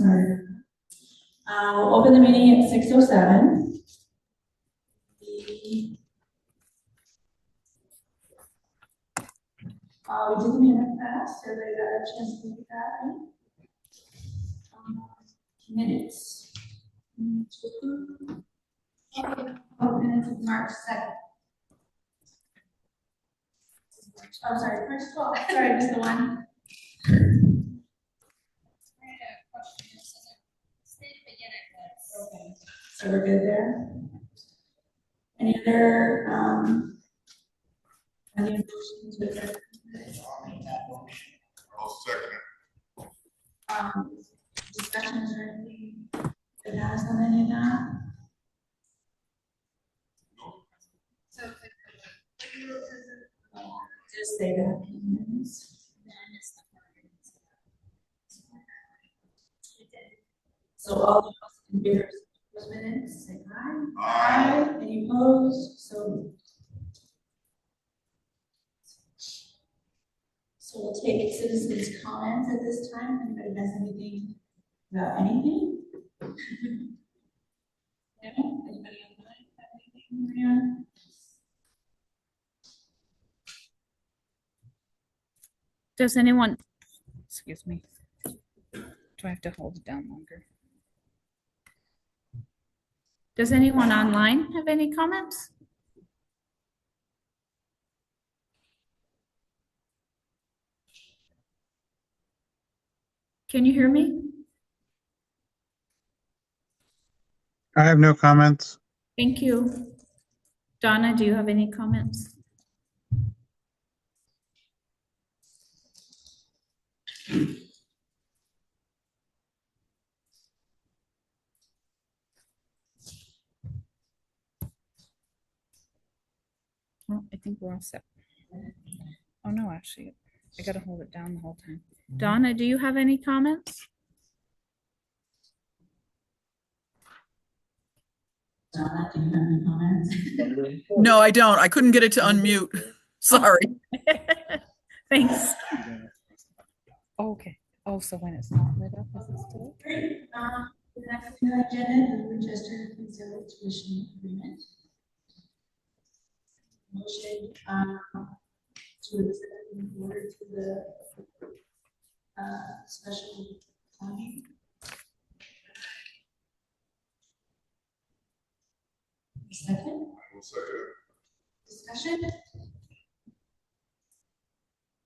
sorry. We'll open the meeting at 6:07. We did the minute fast, so they got a chance to look at that. Minutes. Minutes of March 2nd. Oh, sorry, March 12th. Sorry, I missed the one. Okay, so we're good there. Any other motions with it? I'll second it. Discussions or anything that has on any of that? So just say that. So all those in favor of those minutes, say aye. Aye. Any opposed? So we'll take citizens' comments at this time. Anybody has anything about anything? No? Anybody online have anything, Maria? Does anyone, excuse me, do I have to hold it down longer? Does anyone online have any comments? Can you hear me? I have no comments. Thank you. Donna, do you have any comments? Well, I think we're all set. Oh, no, actually, I gotta hold it down the whole time. Donna, do you have any comments? Donna, do you have any comments? No, I don't. I couldn't get it to unmute. Sorry. Thanks. Oh, okay. Oh, so when it's not lit up, is it still? Great. The next thing on the agenda, the Winchester Hinsdale tuition agreement. Motion to accept the order to the special funding. Second. I will second it. Discussion.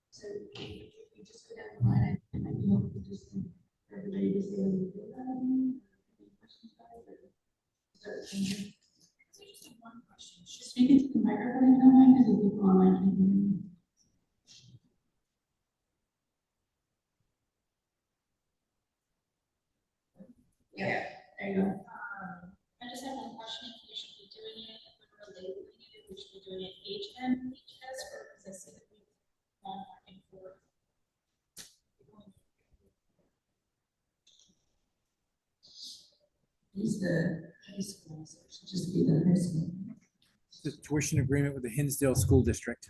So if you just go down the line, it might be helpful just for everybody to say a little bit about it. Any questions about it? Or start changing? Just one question. Just speak into the microphone if you don't mind, because the people online can hear you. Yeah, there you go. I just have one question. If we should be doing it, if we're labeling it, we should be doing it HM, HS, or is this it? Back and forth. He's the high school, so it should just be the high school. The tuition agreement with the Hinsdale School District.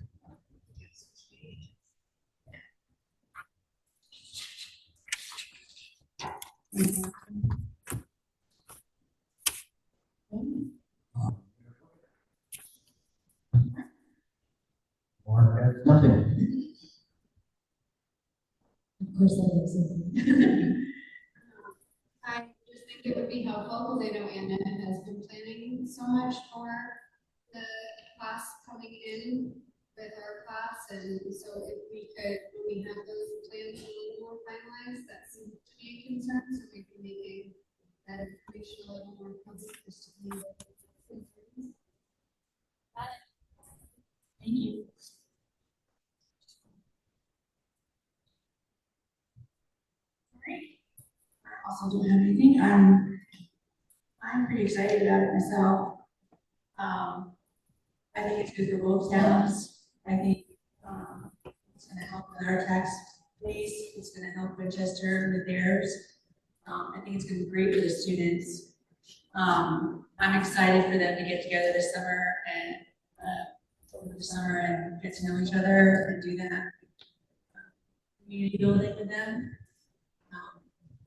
Nothing. Of course, that is something. I just think it would be helpful because I know Anna has been planning so much for the class coming in with our class, and so if we could, when we have those plans a little more finalized, that seems to be a concern, so we can make that information a little more public just to be concerns. Thank you. I also don't have anything. I'm pretty excited about it myself. I think it's good for both towns. I think it's going to help with our tax base. It's going to help Winchester with theirs. I think it's going to be great for the students. I'm excited for them to get together this summer and over the summer and get to know each other and do that community building with them.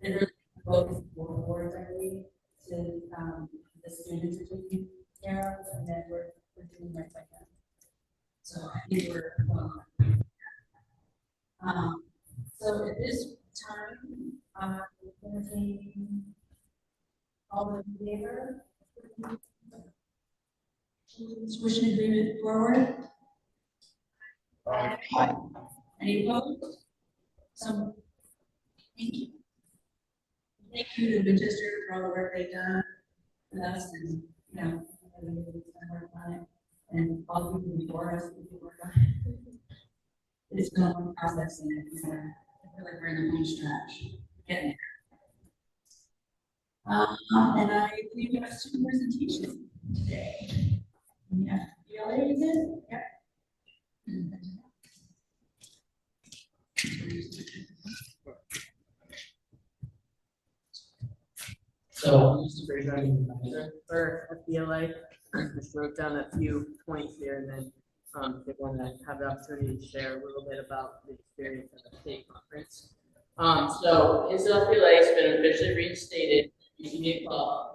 And really both boards, I believe, to, the students are taking care of, and then we're doing right by them. So I think we're, so at this time, entertaining all in favor? Tuition agreement forward? Aye. Any opposed? So, thank you. Thank you to Winchester for all the work they've done with us and, you know, everybody's done work on it. And all the people before us, people work on it. It's been a long process and it's, I feel like we're in the home stretch, getting there. And I believe we have a student presentation today. Yeah, BLA is it? Yep. So, just regarding the advisor for FBLA, just wrote down a few points here, and then they want to have the opportunity to share a little bit about the experience at the state conference. So Hinsdale FBLA has been officially reinstated. You can get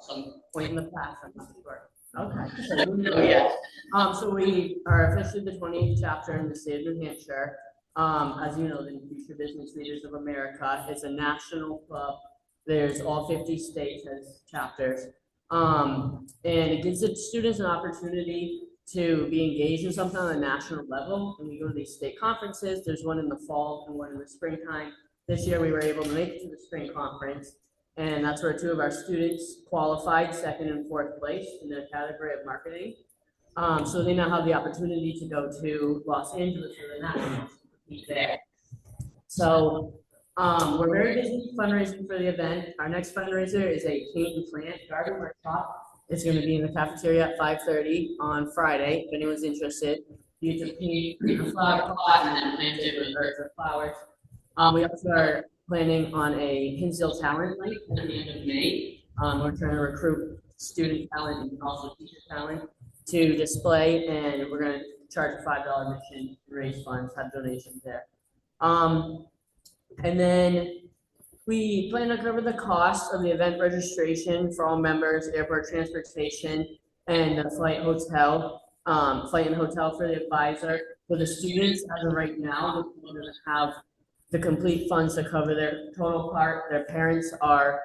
some point in the past, I'm not sure. Okay, so you know, yes. So we are officially the 28th chapter in the state of New Hampshire. As you know, the Future Business Leaders of America is a national club. There's all 50 states as chapters. And it gives the students an opportunity to be engaged in something on a national level. When we go to these state conferences, there's one in the fall and one in the springtime. This year we were able to make it to the spring conference, and that's where two of our students qualified 2nd and 4th place in their category of marketing. So they now have the opportunity to go to Los Angeles for the nationals there. So we're very busy fundraising for the event. Our next fundraiser is a paint and plant garden workshop. It's going to be in the cafeteria at 5:30 on Friday. If anyone's interested, you can paint a flower pot and then plant it with herbs or flowers. We also are planning on a Hinsdale talent night at the end of May. We're trying to recruit student talent and also teacher talent to display, and we're going to charge a $5 admission to raise funds, have donations there. And then we plan to cover the cost of the event registration for all members, airport transportation, and the flight and hotel for the advisor. For the students, as of right now, we're going to have the complete funds to cover their total part. Their parents are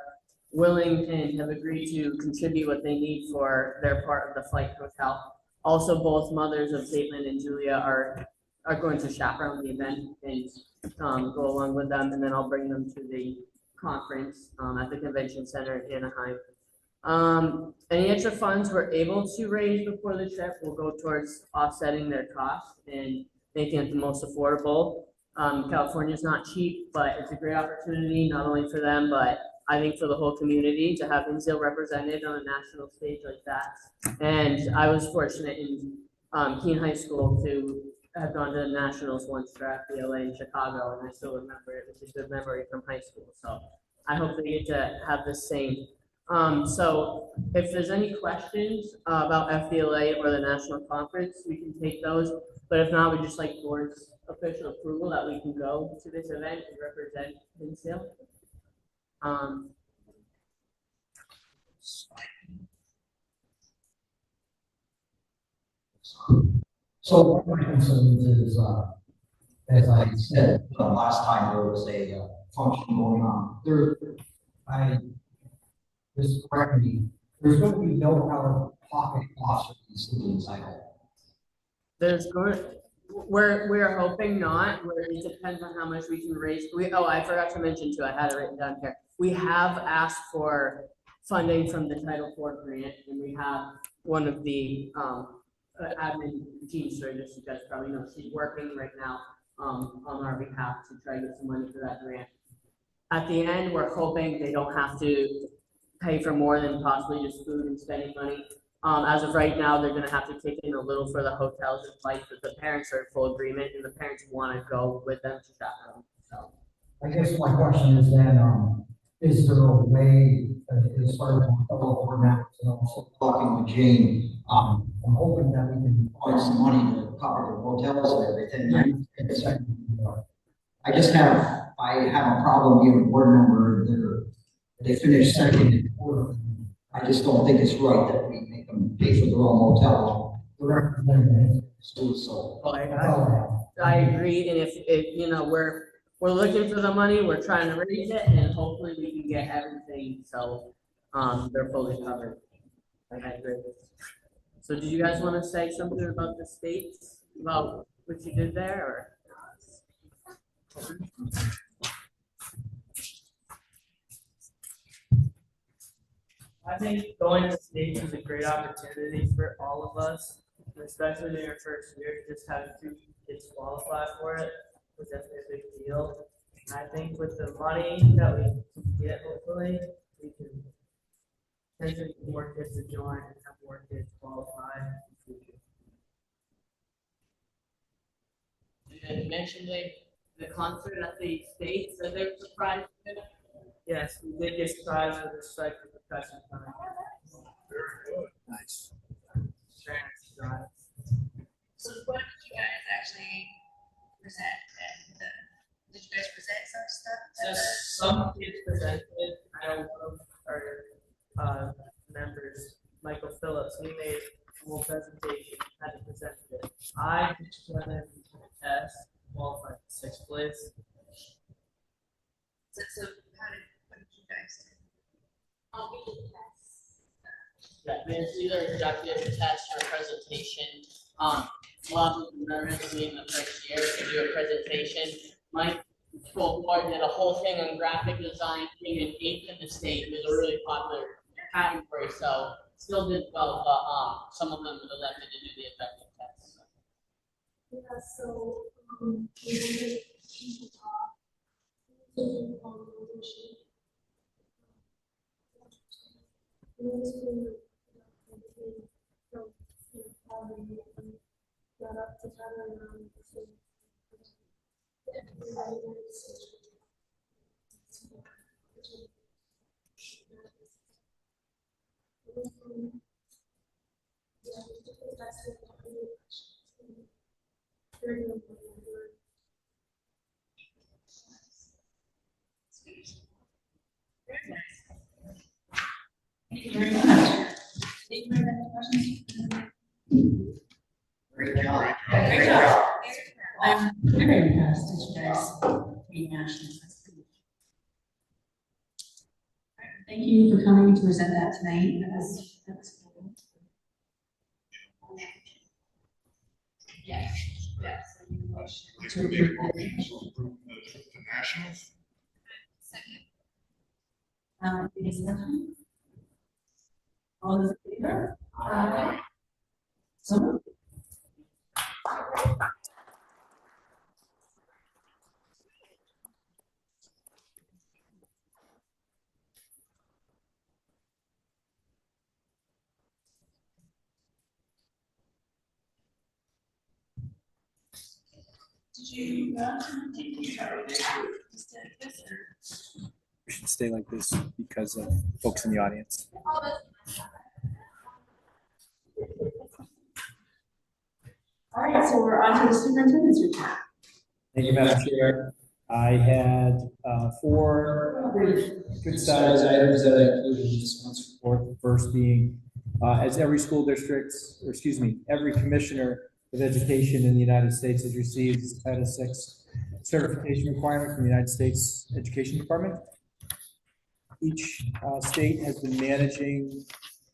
willing and have agreed to contribute what they need for their part of the flight and hotel. Also, both mothers of Caitlin and Julia are going to chaperone the event and go along with them, and then I'll bring them to the conference at the convention center in Anaheim. Any extra funds we're able to raise before the trip will go towards offsetting their costs and making it the most affordable. California is not cheap, but it's a great opportunity not only for them, but I think for the whole community to have Hinsdale represented on a national stage like that. And I was fortunate in Keene High School to have gone to the nationals once for FBLA in Chicago, and I still remember it. It was a good memory from high school. So I hope they get to have the same. So if there's any questions about FBLA or the national conference, we can take those. But if not, we just like board's official approval that we can go to this event and represent Hinsdale. So one of my concerns is, as I said last time, there was a function going on. Just correct me, there's going to be no out-of-pocket cost for these students, I hope. We're hoping not. It depends on how much we can raise. I forgot to mention too. I had it written down here. We have asked for funding from the Title IV grant, and we have one of the admin teams, so just you guys probably know, she's working right now on our behalf to try to get some money for that grant. At the end, we're hoping they don't have to pay for more than possibly just food and spending money. As of right now, they're going to have to kick in a little for the hotels and flights, but the parents are in full agreement, and the parents want to go with them to chaperone. So, I guess my question is then, is there a way, as far as we're now also talking with Jane, I'm hoping that we can find some money to cover the hotels and everything. I have a problem being a board member. They finished second and fourth. I just don't think it's right that we make them pay for their own motel. We're representing the school, so. Well, that's all I have. I agree, and if, you know, we're looking for the money, we're trying to raise it, and hopefully we can get everything, so, they're fully covered. I agree. So do you guys wanna say something about the states, about what you did there, or? I think going to states is a great opportunity for all of us, especially in our first year. Just having 2 kids qualify for it was definitely a big deal. And I think with the money that we can get, hopefully, we can potentially get more kids to join and have more kids qualify in the future. You mentioned the concert at the States that they were surprised with. Yes, we did get surprised with the strike of percussion time. Nice. Very nice. So what did you guys actually present? Did you guys present some stuff? Just some kids presented. I know one of our members, Michael Phillips, he made a whole presentation, had to present it. I presented a test, qualified for 6th place. So what did you guys do? We did tests. Yeah, it's either conducted test or presentation. A lot of people nervous in the first year to do a presentation. My school board did a whole thing on graphic design, being an 8th in the state. It was a really popular category, so still did well, but some of them were elected to do the effective test. Yeah, so, we did people talk. Got up together and Thank you very much. Anybody have any questions? Great job. Great job. I'm very impressed that you guys made nationals. That's pretty. All right, thank you for coming to present that tonight. That's cool. Yes, yes. To approve the trip to nationals. Second. Any discussion? All those in favor? Aye. So moved. Did you take the We should stay like this because of folks in the audience. All right, so we're on to the superintendent's report. Thank you, Madam Chair. I had 4 good-sized items that I included in this month's report. The first being, as every school district, or excuse me, every commissioner of education in the United States has received the Title VI certification requirement from the United States Education Department. Each state has been managing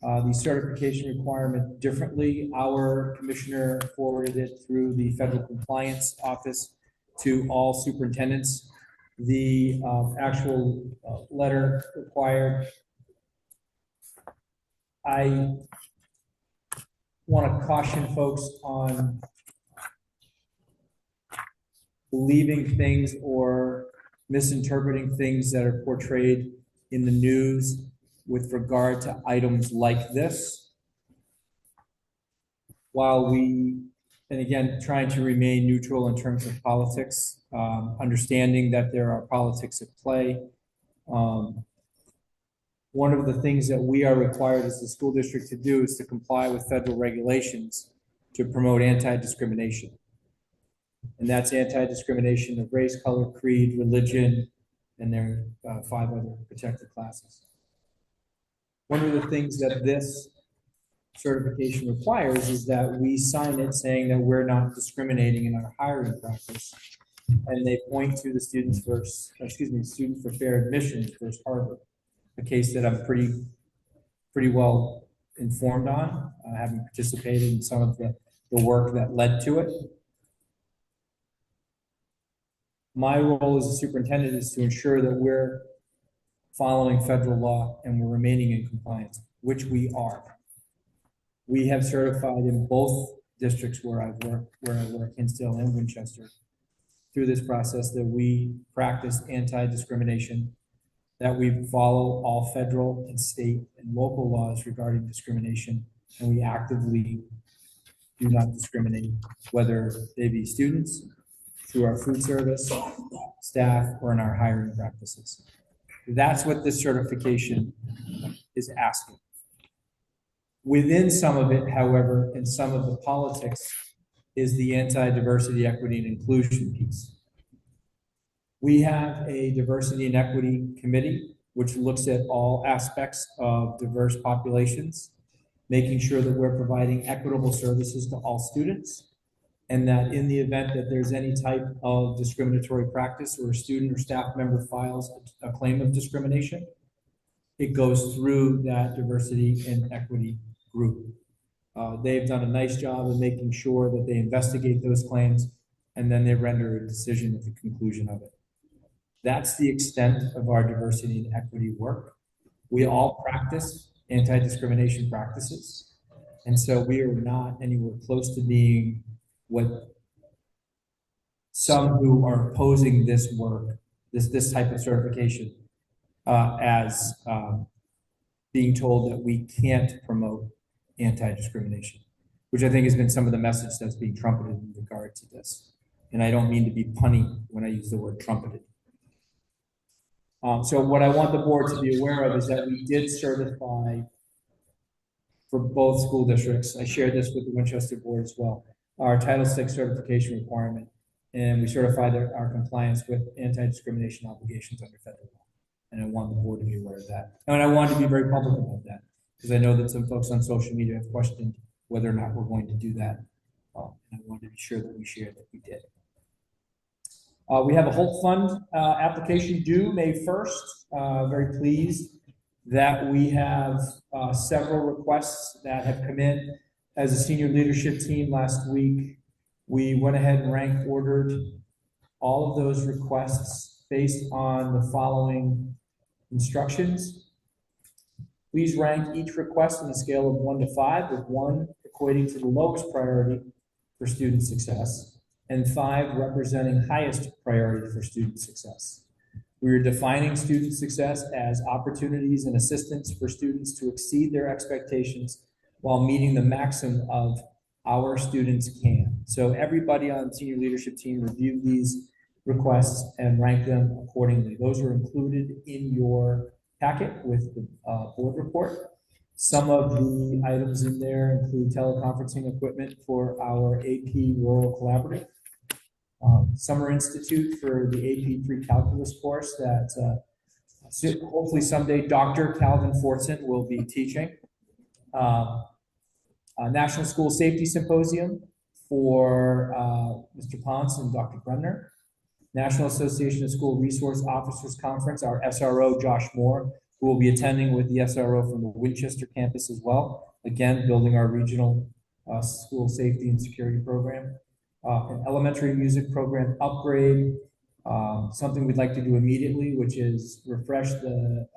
the certification requirement differently. Our commissioner forwarded it through the Federal Compliance Office to all superintendents. The actual letter required. I want to caution folks on believing things or misinterpreting things that are portrayed in the news with regard to items like this. While we, and again, trying to remain neutral in terms of politics, understanding that there are politics at play. One of the things that we are required as the school district to do is to comply with federal regulations to promote anti-discrimination. And that's anti-discrimination of race, color, creed, religion, and there are 5 other protected classes. One of the things that this certification requires is that we sign it saying that we're not discriminating in our hiring practice. And they point to the Students for Fair Admissions versus Harvard, a case that I'm pretty well informed on, having participated in some of the work that led to it. My role as a superintendent is to ensure that we're following federal law and we're remaining in compliance, which we are. We have certified in both districts where I work, Hinsdale and Winchester, through this process that we practice anti-discrimination, that we follow all federal and state and local laws regarding discrimination, and we actively do not discriminate, whether they be students, through our food service, staff, or in our hiring practices. That's what this certification is asking. Within some of it, however, in some of the politics, is the anti-diversity, equity, and inclusion piece. We have a diversity and equity committee, which looks at all aspects of diverse populations, making sure that we're providing equitable services to all students, and that in the event that there's any type of discriminatory practice or a student or staff member files a claim of discrimination, it goes through that diversity and equity group. They've done a nice job of making sure that they investigate those claims and then they render a decision at the conclusion of it. That's the extent of our diversity and equity work. We all practice anti-discrimination practices, and so we are not anywhere close to being what some who are opposing this work, this type of certification, as being told that we can't promote anti-discrimination, which I think has been some of the message that's being trumpeted in regard to this. And I don't mean to be punny when I use the word trumpeted. So what I want the board to be aware of is that we did certify for both school districts. I shared this with the Winchester board as well, our Title VI certification requirement, and we certified our compliance with anti-discrimination obligations under federal law. And I want the board to be aware of that. And I want to be very public about that, because I know that some folks on social media have questioned whether or not we're going to do that. And I wanted to be sure that we shared that we did. We have a Holt Fund application due May 1st. Very pleased that we have several requests that have come in. As a senior leadership team last week, we went ahead and rank ordered all of those requests based on the following instructions. Please rank each request on a scale of 1 to 5, with 1 equating to the lowest priority for student success, and 5 representing highest priority for student success. We are defining student success as opportunities and assistance for students to exceed their expectations while meeting the maximum of our students can. So everybody on the senior leadership team reviewed these requests and ranked them accordingly. Those are included in your packet with the board report. Some of the items in there include teleconferencing equipment for our AP Rural Collaborative, Summer Institute for the AP Pre-Calculus course that hopefully someday Dr. Calvin Fortson will be teaching. National School Safety Symposium for Mr. Ponce and Dr. Bremner. National Association of School Resource Officers Conference, our SRO, Josh Moore, who will be attending with the SRO from the Winchester campus as well. Again, building our regional school safety and security program. An elementary music program upgrade, something we'd like to do immediately, which is refresh the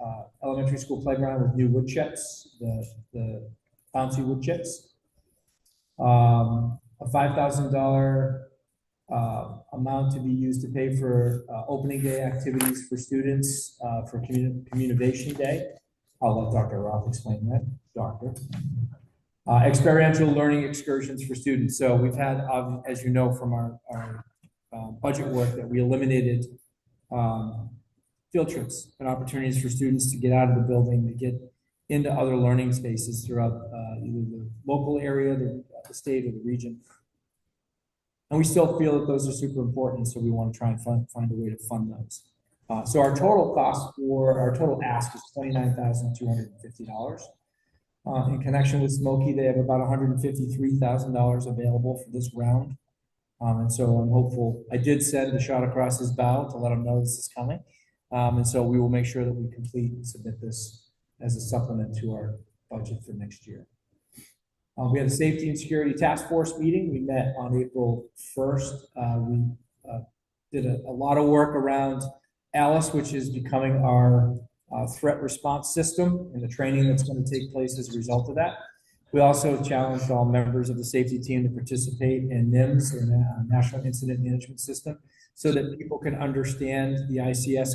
elementary school playground with new wood chips, the bouncy wood chips. A $5,000 amount to be used to pay for opening day activities for students for Communivation Day. I'll let Dr. Roth explain that, Doctor. Experiential learning excursions for students. So we've had, as you know from our budget work, that we eliminated field trips and opportunities for students to get out of the building, to get into other learning spaces throughout either the local area, the state, or the region. And we still feel that those are super important, so we want to try and find a way to fund those. So our total cost for, our total ask is $29,250. In connection with Smoky, they have about $153,000 available for this round. And so I'm hopeful, I did send a shot across his bow to let him know this is coming. And so we will make sure that we complete and submit this as a supplement to our budget for next year. We had a safety and security task force meeting. We met on April 1st. We did a lot of work around Alice, which is becoming our threat response system, and the training that's going to take place as a result of that. We also challenged all members of the safety team to participate in NIMS, or National Incident Management System, so that people can understand the ICS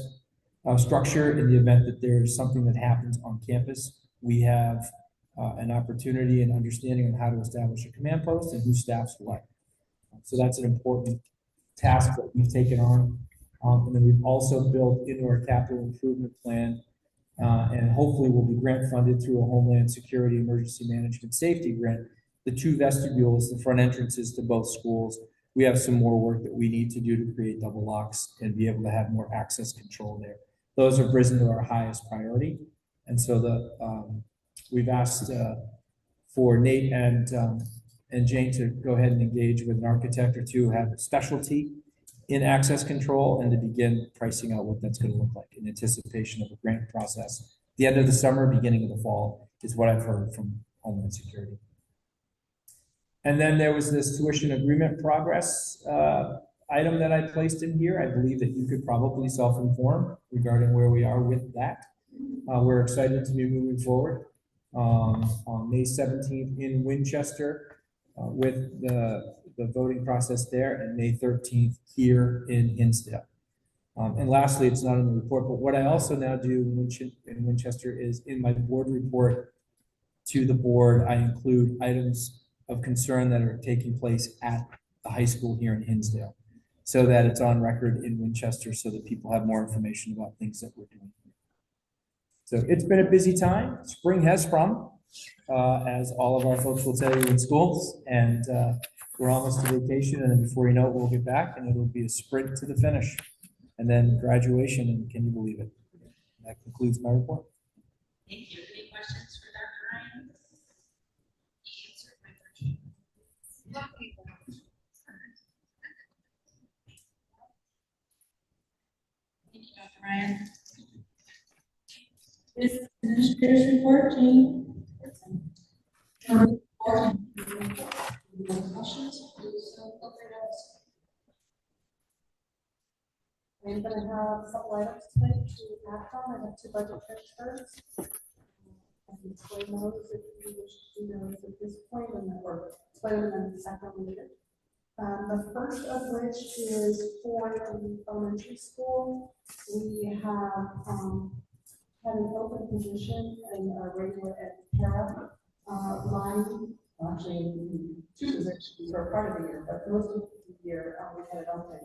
structure in the event that there's something that happens on campus. We have an opportunity and understanding on how to establish a command post and who staffs what. So that's an important task that we've taken on. And then we've also built into our capital improvement plan, and hopefully will be grant funded through a Homeland Security Emergency Management Safety grant, the 2 vestibules, the front entrances to both schools. We have some more work that we need to do to create double locks and be able to have more access control there. Those have risen to our highest priority. And so we've asked for Nate and Jane to go ahead and engage with an architect or two who have a specialty in access control and to begin pricing out what that's going to look like in anticipation of a grant process. The end of the summer, beginning of the fall is what I've heard from Homeland Security. And then there was this tuition agreement progress item that I placed in here. I believe that you could probably self-inform regarding where we are with that. We're excited to be moving forward on May 17th in Winchester with the voting process there, and May 13th here in Hinsdale. And lastly, it's not in the report, but what I also now do in Winchester is in my board report to the board, I include items of concern that are taking place at the high school here in Hinsdale, so that it's on record in Winchester, so that people have more information about things that we're doing. So it's been a busy time. Spring has sprung, as all of our folks will tell you in schools, and we're almost to vacation, and then before you know it, we'll get back, and it'll be a sprint to the finish, and then graduation, and can you believe it? That concludes my report. Thank you. Any questions for Dr. Ryan? He answered my question. Thank you, Dr. Ryan. This is administrator's report, Jane. Questions, please feel free to ask. I'm going to have a couple items tonight to act on. I have 2 budget transfers. I can explain those if you wish to do those at this point, or explain them in the second later. The first of which is for the elementary school. We have had an open position in our regular ed para line. Actually, 2 positions for part of the year, but most of the year we had it open.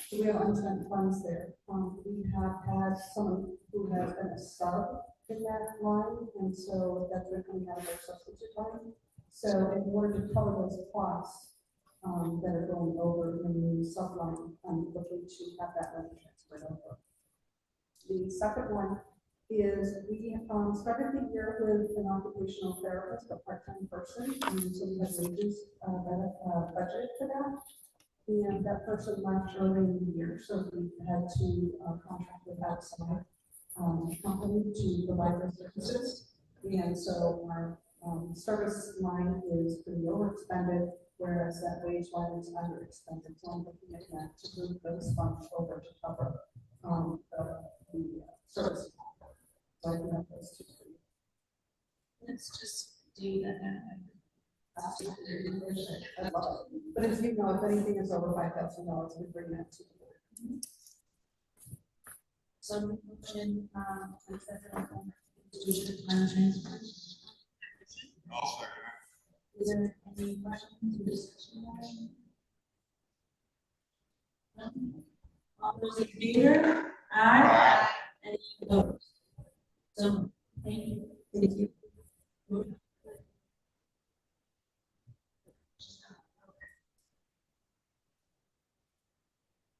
So we have unspent funds there. We have had someone who has been a sub in that line, and so that's been coming out of our substitute line. So in order to cover those costs that are going over in the sub line, I'm looking to have that money transferred over. The second one is we started the year with an occupational therapist, a part-time person, and so we have wages budgeted for that. And that person left early in the year, so we had to contract with outside company to provide those services. And so our service line is pretty overexpended, whereas that wage line is underexpended. So I'm looking at that to move those funds over to cover the service. So I can have those 2. Let's just do that. But as you know, if anything is over $5,000, we bring that to the board. So motion, institution plan transfers. I'll second Is there any questions or discussion on it? None? All those in favor? Aye. Any opposed? So, thank you. Thank you.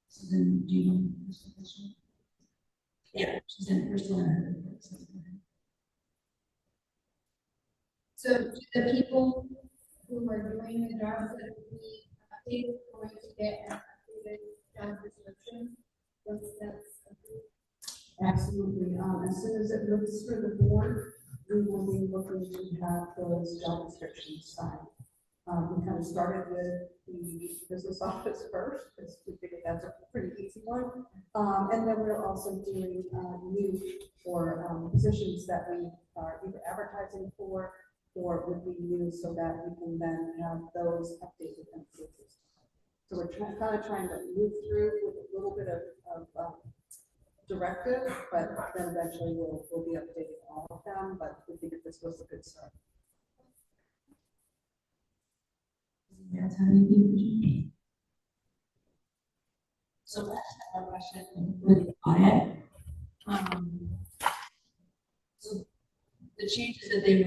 So then, do you want this question? Yeah, she's in, we're still in her. So do the people who are doing the jobs that we updated going to get an updated job description once that's approved? Absolutely. As soon as it moves through the board, we will be looking to have those job descriptions signed. We kind of started with the business office first, because we figured that's a pretty easy one. And then we're also doing new or positions that we are either advertising for or would be new, so that we can then have those updated and approved. So we're kind of trying to move through with a little bit of directive, but then eventually we'll be updating all of them, but we figured this was a good start. That's how you do. So that's our question with the audit. So the changes that they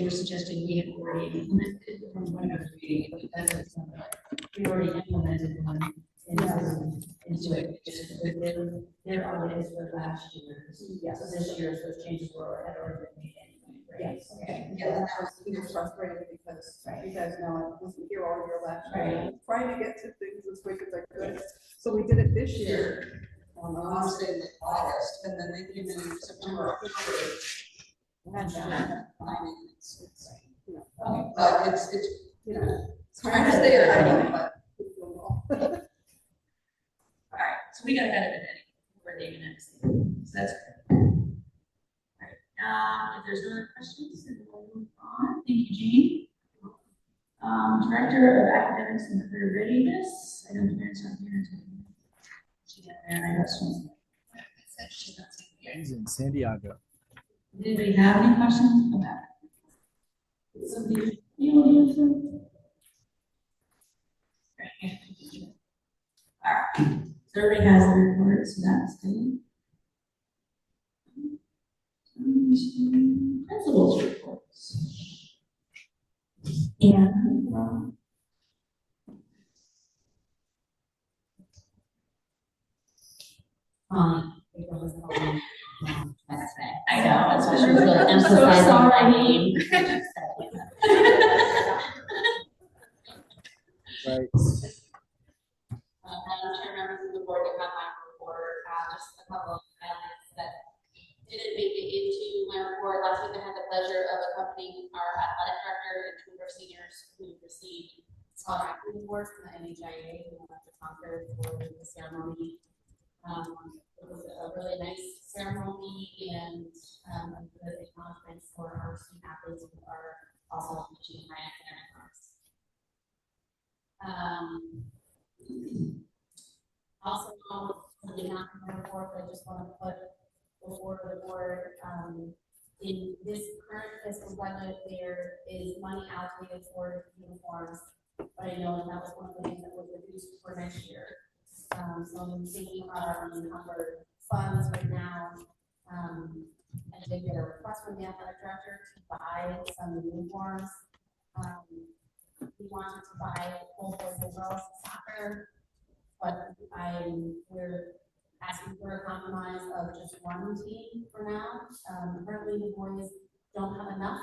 were suggesting we had already implemented from what I was reading, because it's we already implemented one into it, just with their audits for last year. Yes. So this year, those changes had already been made anyway, right? Yes. Okay. Yeah, that was frustrating because you guys know I wasn't here all year last year. Trying to get to things as quick as I could. So we did it this year. Honestly, in August, and then they came in September, October. And but it's you know, trying to stay ahead of it, but. well. All right, so we got ahead of it anyway. We're dating next. So that's good. All right, if there's no other questions, then we'll move on. Thank you, Jean. Director of Academics and Career Readiness. I know parents aren't here. She got there. I got some. She's not here. He's in San Diego. Did anybody have any questions about it? Somebody, you want to answer? All right, so everybody has the report, so that's good. Principals reports. And, I know, that's what she's really emphasizing my name. Right. Madam Chair, members of the board, you have my report, just a couple of highlights that didn't make it into my report. Last week I had the pleasure of accompanying our athletic director and two of our seniors who received scholarship awards from the NHIA, who went to Concord for the ceremony. It was a really nice ceremony and a good acknowledgement for our student athletes who are also achieving high academic marks. Also, something not in my report, but I just want to put before the board, in this current fiscal budget, there is money allocated for uniforms, but I know that was one of the things that was reduced for next year. So I'm thinking our unencumbered funds right now, and I did get a request from the athletic director to buy some uniforms. We wanted to buy both boys and girls soccer, but we're asking for a compromise of just one team for now. Currently the boys don't have enough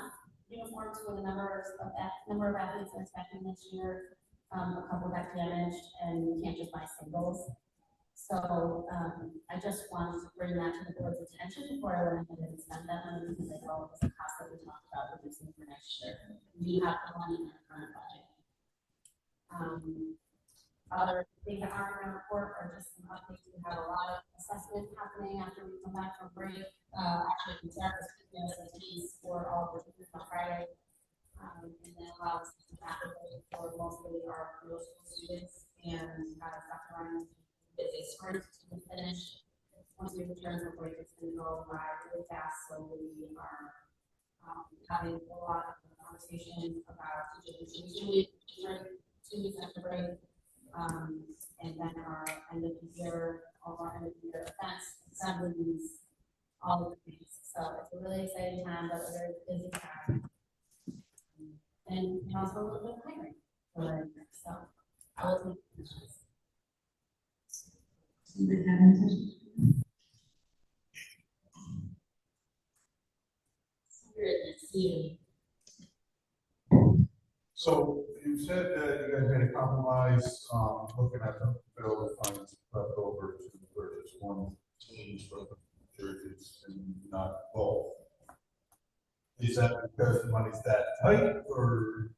uniforms for the number of athletes we're expecting this year. A couple got damaged and we can't just buy singles. So I just wanted to bring that to the board's attention before I went ahead and spend that money, because I know it's a cost that we talked about reducing for next year. We have the money in our current budget. Other things that aren't in our report are just some updates. We have a lot of assessment happening after we come back from break. Actually, we start the SATs for all the students on Friday, and then allow us to applicate for mostly our middle school students, and Dr. Ryan is a sprint to finish. Once we return from break, it's going to go by really fast, so we are having a lot of conversations about teaching 2 weeks after break. And then our end of the year, all of our end of the year events, assemblies, all of the things. So it's a really exciting time, but a very busy time. And also a little bit of hiring. So I will take questions. spirit that's here. So you said that you guys made a compromise, looking at the bill funds left over to purchase one team's for the jerseys and not both. Is that because the money's that tight or?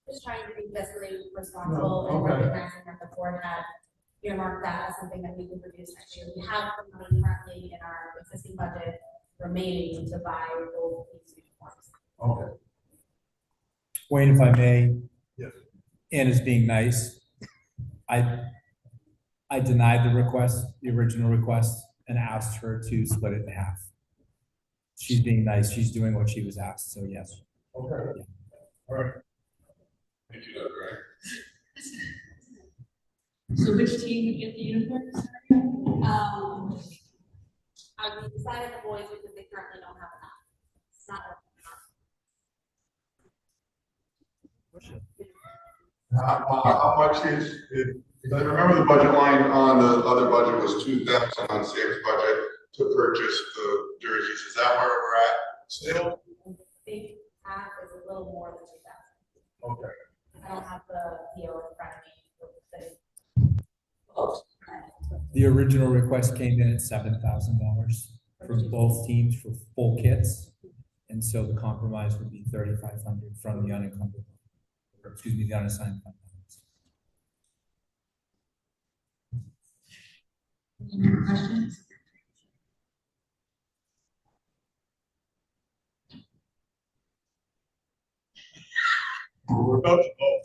Just trying to be fiscally responsible and Okay. recognizing that the board had earmarked that as something that we can produce next year. We have the money currently in our existing budget remaining to buy both these uniforms. Okay. Wayne, if I may. Yes. Anna's being nice. I denied the request, the original request, and asked her to split it in half. She's being nice. She's doing what she was asked, so yes. Okay. All right. Thank you, Dr. Ryan. So which team would get the uniforms? We decided the boys because they currently don't have enough. It's not. How much is it? Because I remember the budget line on the other budget was 2,000 on Sam's budget to purchase the jerseys. Is that where we're at still? I think half is a little more than 2,000. Okay. I don't have the PO in front of me. The original request came in at $7,000 for both teams for full kits. And so the compromise would be $3,500 from the unencumbered, or excuse me, the unassigned fund balance. Any more questions? We're about to vote.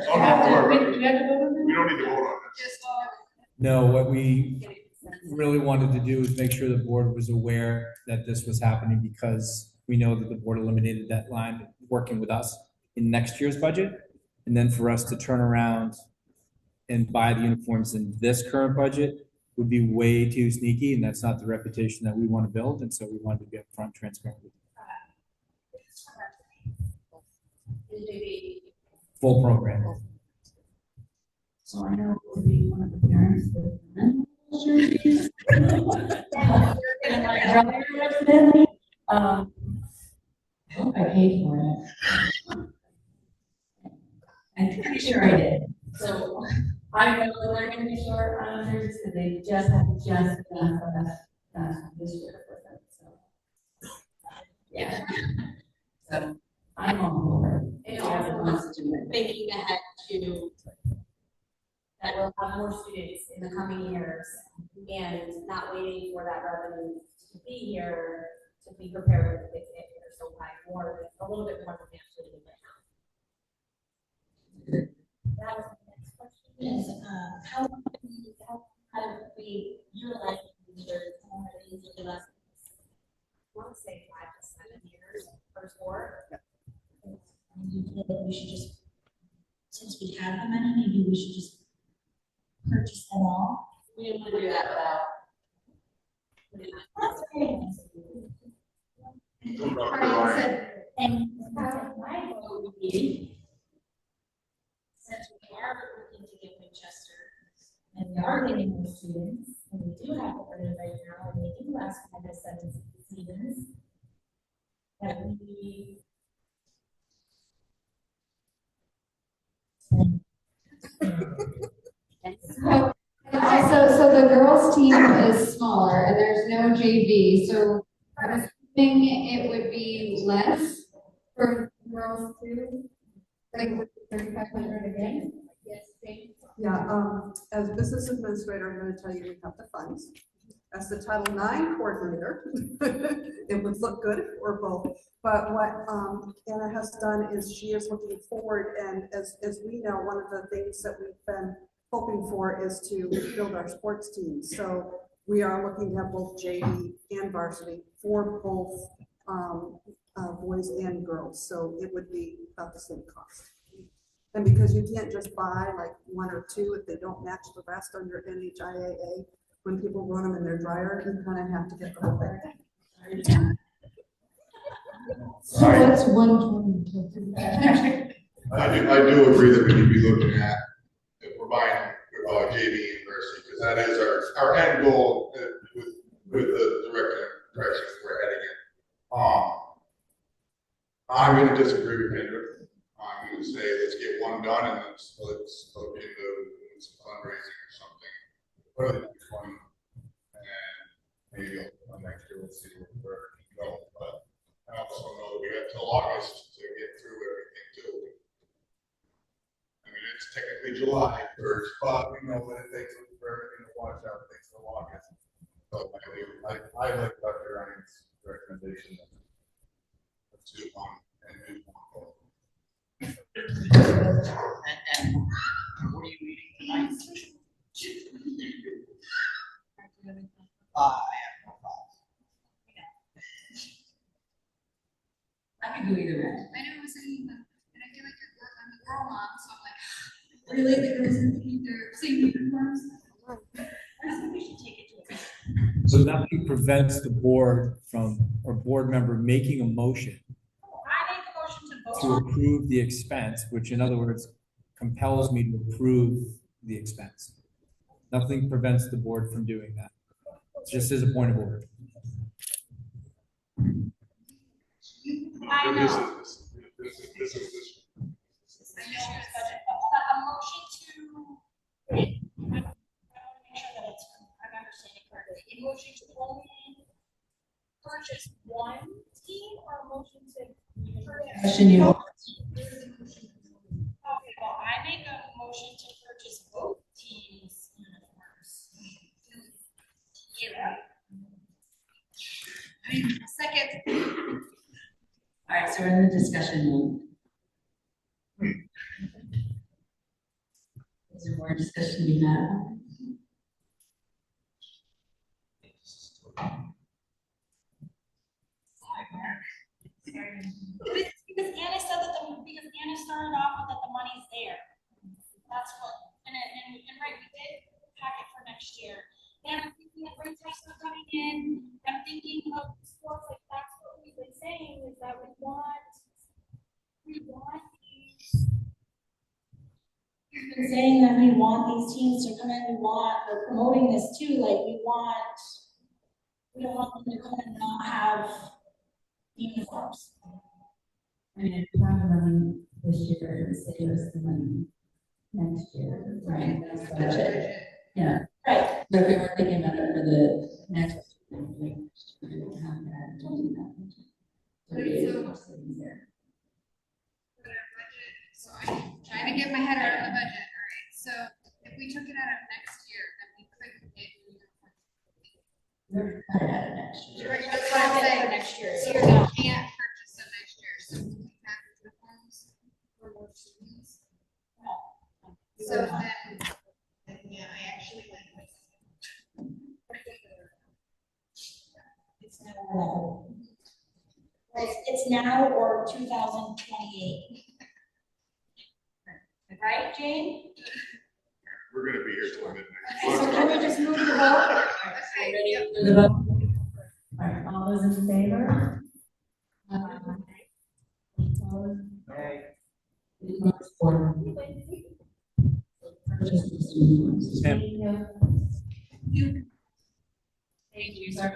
Oh, no, We have to vote on that? we don't need to vote on this. No, what we really wanted to do is make sure the board was aware that this was happening because we know that the board eliminated that line working with us in next year's budget. And then for us to turn around and buy the uniforms in this current budget would be way too sneaky, and that's not the reputation that we want to build. And so we wanted to be upfront, transparent with full program. So I know it will be one of the parents that. I paid for it. I'm pretty sure I did. So I know that they're gonna be short on jerseys because they just have to just enough of that this year for them, so. Yeah. So I'm on board. And also thinking ahead to that we'll have more students in the coming years and not waiting for that revenue to be here to be prepared when the kids get here. So by more, a little bit more than we actually do right now. That was the next question. Yes, How have we utilized these with us? I want to say 5 to 7 years per sport. you feel that we should just, since we have the money, maybe we should just purchase them all? We didn't want to do that without. That's okay. And my vote would be, since we are looking to get Winchester, and we are getting more students, and we do have it running right now, and they do last 5 to 7 seasons, that we. So the girls' team is smaller and there's no JV, so I'm assuming it would be less for girls too? Like 3,500 again? Yes, thanks. Yeah, as business administrator, I'm gonna tell you we have the funds. As the Title IX coordinator, it would look good if it were both. But what Anna has done is she is looking forward, and as we know, one of the things that we've been hoping for is to build our sports teams. So we are looking to have both JV and varsity for both boys and girls. So it would be about the same cost. And because you can't just buy like 1 or 2 if they don't match the rest under NHIAA, when people run them in their dryer, you kind of have to get the whole thing. So what's 120? I do agree that we need to be looking at if we're buying JV University, because that is our end goal with the direction we're I'm gonna disagree with Kendra. I'm gonna say, let's get one done and let's look into some fundraising or something. Put it in next one, and maybe next year, let's see where we can go. But I also know we have till August to get through everything too. I mean, it's technically July 1st, but we know that it takes for everything to wash out, it takes till August. So I like Dr. Ryan's recommendation. Let's do one and do one. And what are you eating tonight? I have no thoughts. I can do either way. I know I was saying that, and I feel like I'm a girl mom, so I'm like, really, the girls in their same uniforms? I think we should take it to a. So nothing prevents the board from, or board member making a motion I make a motion to vote to on. approve the expense, which in other words compels me to approve the expense. Nothing prevents the board from doing that. Just as a point of order. I know. This is. I know it's budget, but a motion to. I want to make sure that I'm understanding correctly. A motion to only purchase one team or a motion to purchase? Question you. Okay, well, I make a motion to purchase both teams' uniforms. Yeah. Second. All right, so we're in the discussion mode. Is there more discussion to be had? Because Anna said that because Anna started off with that the money's there. That's what, and right, we did pack it for next year. And I'm thinking of great types of coming in, I'm thinking of sports, like that's what we've been saying, is that we want these. We've been saying that we want these teams to come in, we're promoting this too, like we don't want them to come and not have uniforms. I mean, if we have the money this year, it save us the money next year. Right. That's the budget. Yeah. Right. So if we were thinking about it for the next, we don't have that, don't do that. So we Right, so- have savings there. For their budget, so I'm trying to get my head around the budget, all right, so if we took it out of next year, then we couldn't get. We're cut it out of next year. Right, that's what I'm saying. Next year. So we can't purchase them next year, so we can have uniforms for more students. So then, yeah, I actually like this. It's now. It's now or 2028. Right, Jane? We're gonna be here till midnight. So can we just move the vote? Okay, Ready yep. for the vote? All right, all those in favor? Opposed? It looks for. Purchase the students. Sam. Thank you, sir.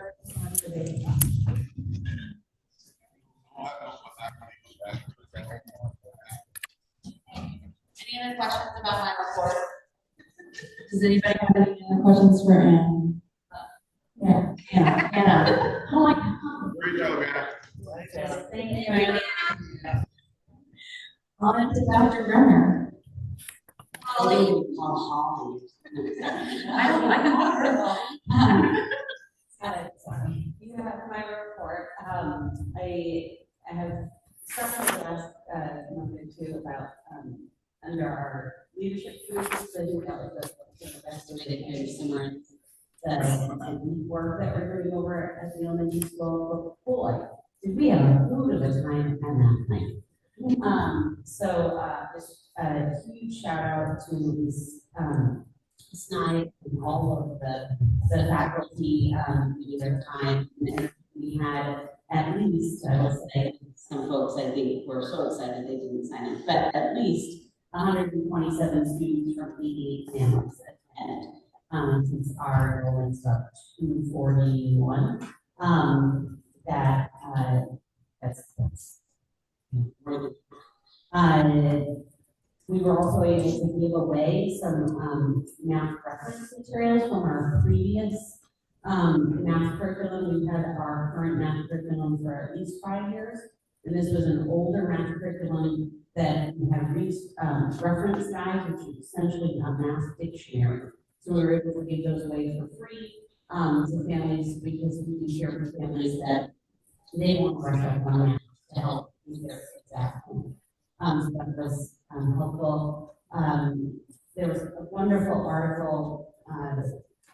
Any other questions about my report? Does anybody have any other questions for Ann? Yeah, Anna. Oh my God. Great job, Anna. Thank you, Anna. On to Dr. Brenner. Holly. Holly. I know her. Sorry. You have my report. I have discussed the last month or two about under our leadership groups, the best way to kind of summarize the work that we're doing over at the elementary school. Boy, did we have a load of a time on that night. Just a huge shout out to Ms. Snide and all of the faculty, their time. And we had at least, I will say, some folks I think were so excited they didn't sign up, but at least 127 students from 88 families attended, since our enrollment's up to 241. That's We were also able to give away some math reference materials from our previous math curriculum. We've had our current math curriculum for at least 5 years, and this was an older math curriculum that we have reference guides, which is essentially a math dictionary. So we were able to give those away for free to families, because we hear from families that they want to brush up on math to help with their exam. So that was helpful. There was a wonderful article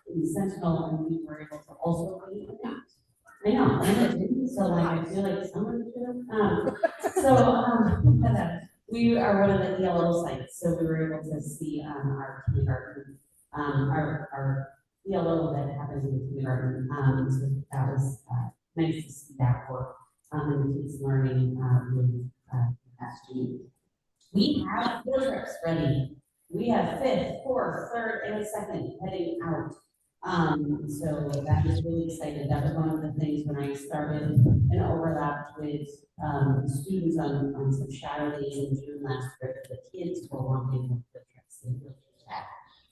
in Sentinel, and we were able to also read that. I know, and it didn't, so like, I feel like someone should have. We are one of the ELO sites, so we were able to see our kindergarten, our ELO that happens in the kindergarten. So that was nice to see that work and the kids learning with students. We have field trips ready. We have 5th, 4th, 3rd, and 2nd heading out. So that is really exciting. That was one of the things when I started and overlapped with students on some shadow days in June last year. The kids were wanting the trips and field trips back.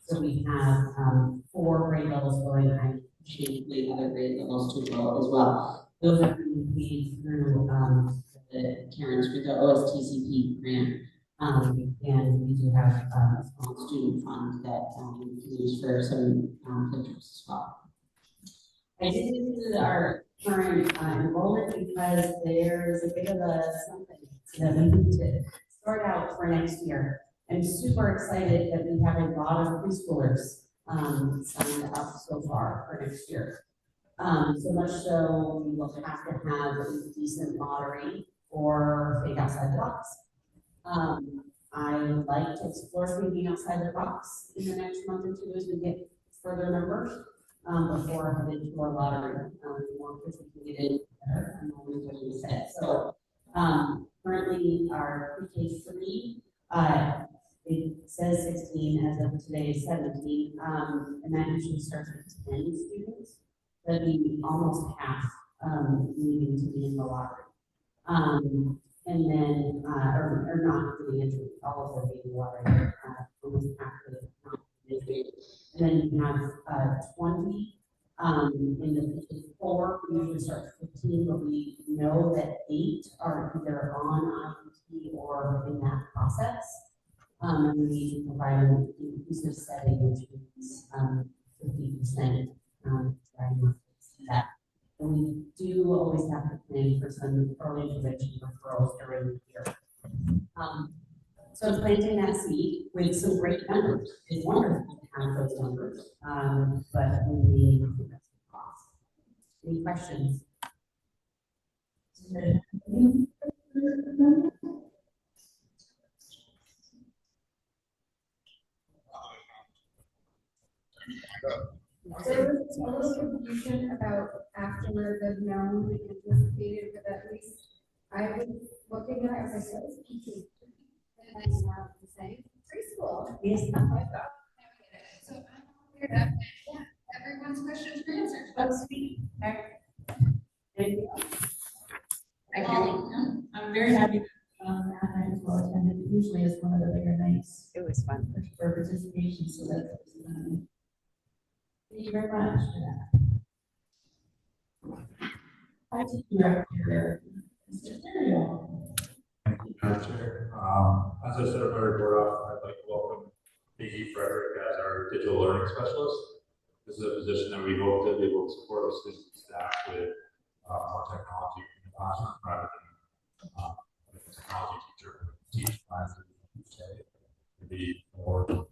So we have 4 grade levels going. I'm changing the other grade levels to go as well. Those are being paid through the Karen's with the OSTCP grant. And we do have a small student fund that we can use for some field trips as well. I did include our current enrollment because there's a bit of a something that we need to start out for next year. I'm super excited that we have a lot of preschoolers signed up so far for next year. So much so we will have to have a decent lottery or think outside the box. I would like to explore thinking outside the box in the next month or 2 as we get further numbers before heading to our lottery. More participated, I'm always what you said. So currently our pre-K3, it says 16 as of today, 17, and that usually starts with 10 students. That'd be almost half needing to be in the lottery. And then, or not doing it, all of them being lottery, almost half of the and then you have 20 in the 4, we usually start 15, but we know that 8 are either on IEP or in that process. And we need to provide an inclusive setting, which means 50% that. And we do always have to plan for some early intervention referrals during the year. So planting that seed with some great numbers is wonderful to have those numbers, but we need to invest in cost. Any questions? There was a little confusion about afterward the known and anticipated, but at least I was looking at it, I was like, so it's PT. And then now the same preschool. Yes. So I'm cleared up. Yeah, everyone's questions were answered. That's sweet. Thank you. I'm very happy that I as well attended. It usually is one of the bigger nights. It was fun for participation, so that's thank you very much for that. I teach director, Mr. Terrio. Thank you, Madam Chair. As I said in my report off, I'd like to welcome Peggy Frederick as our digital learning specialist. This is a position that we hope to be able to support our students and staff with more technology in the classroom rather than a technology teacher who teach classes each day. To be more kind of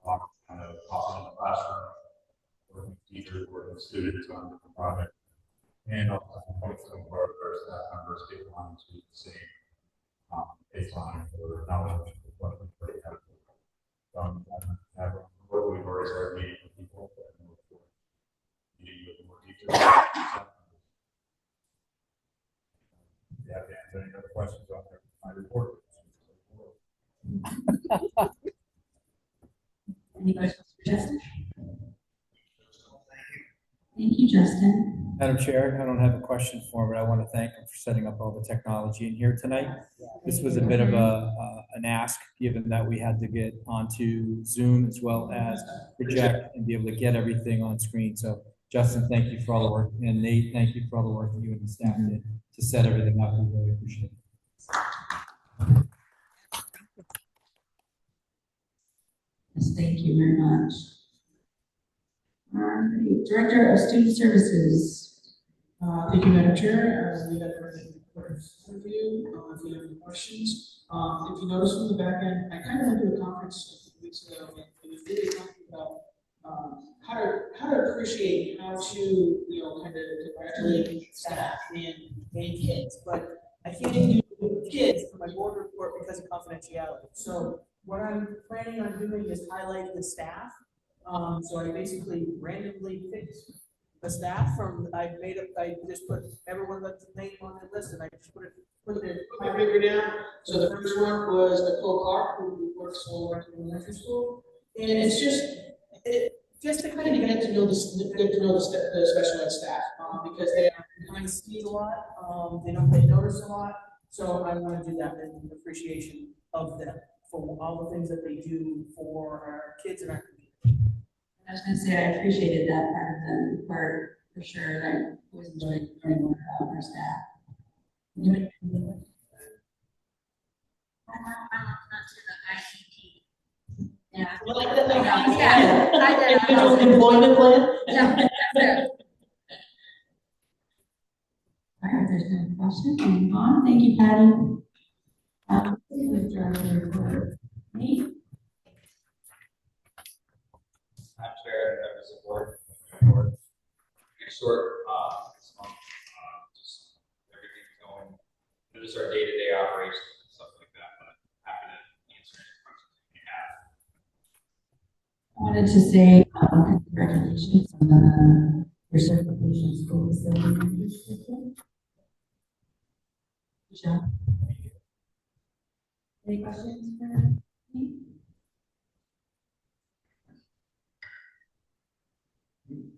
popping in the classroom, working with teachers, working with students on different projects, and also some of our staff members get on to the same baseline for knowledge of what we already have. We've already started meeting with people and look forward to meeting with more teachers. If you have to answer any other questions on my report. Any questions for Justin? Thank you, Justin. Madam Chair, I don't have a question for him, but I want to thank him for setting up all the technology in here tonight. This was a bit of an ask, given that we had to get onto Zoom as well as project and be able to get everything on screen. So Justin, thank you for all the work, and Nate, thank you for all the work that you and the staff did to set everything up. We really appreciate it. Yes, thank you very much. All right, Director of Student Services. Thank you, Madam Chair. We have a review. If you have any questions, if you notice from the back end, I kind of went to a conference a few weeks ago, and it was really talking about how to appreciate how to kind of congratulate staff and kids. But I can't do kids for my board report because of confidentiality. So what I'm planning on doing is highlight the staff. So I basically randomly picked the staff from, I just put everyone's name on the list, and I just put my paper down. So the first one was Nicole Clark, who works over at the elementary school. And it's just to kind of get to know the special ed staff, because they are behind the scenes a lot, they notice a lot. So I want to do that in appreciation of them for all the things that they do for our kids and our community. I was going to say, I appreciated that part for sure. And I always enjoyed learning more about our staff. Not to the ICT. Yeah. I did. Individual employment plan? Yeah. All right, there's no question. Moving on. Thank you, Patty. Director report. Me? I'm Chair, members of the board. Short, this month, just everything's going, just our day-to-day operations and stuff like that, but happy to answer any questions you have. I wanted to say congratulations on your certification school facility. Good job. Any questions for me?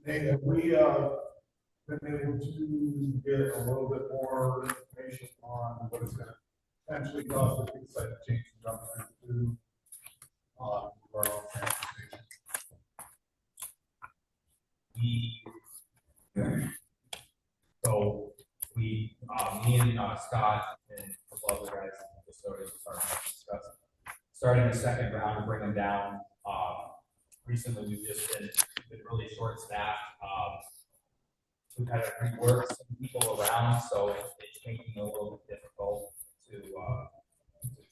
Hey, have we been able to get a little bit more information on what it's going to potentially cost if we decide to change the government to our own transportation? So me and Scott and a couple other guys in the custodial department discussed starting the second round and bring them down. Recently, we've just been really short staffed. We kind of reworked some people around, so it's making it a little bit difficult to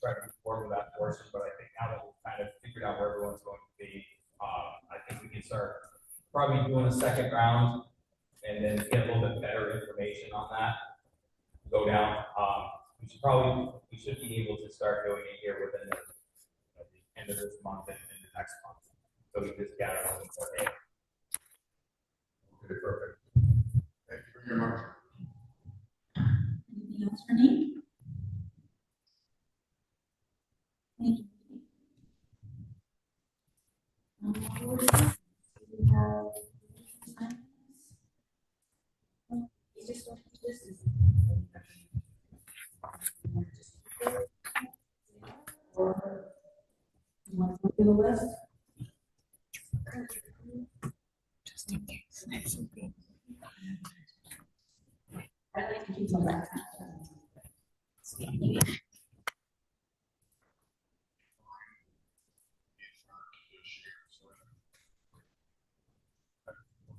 try to move forward with that portion. But I think now that we've kind of figured out where everyone's going to be, I think we can start probably doing a second round and then get a little bit better information on that. Go down. We should be able to start doing it here within the end of this month and the next month. So we just got it a little more data. Okay, perfect. Thank you very much. Anything else for me? Thank you. We have or you want to go through the list? Just in case. I'd like to keep them back.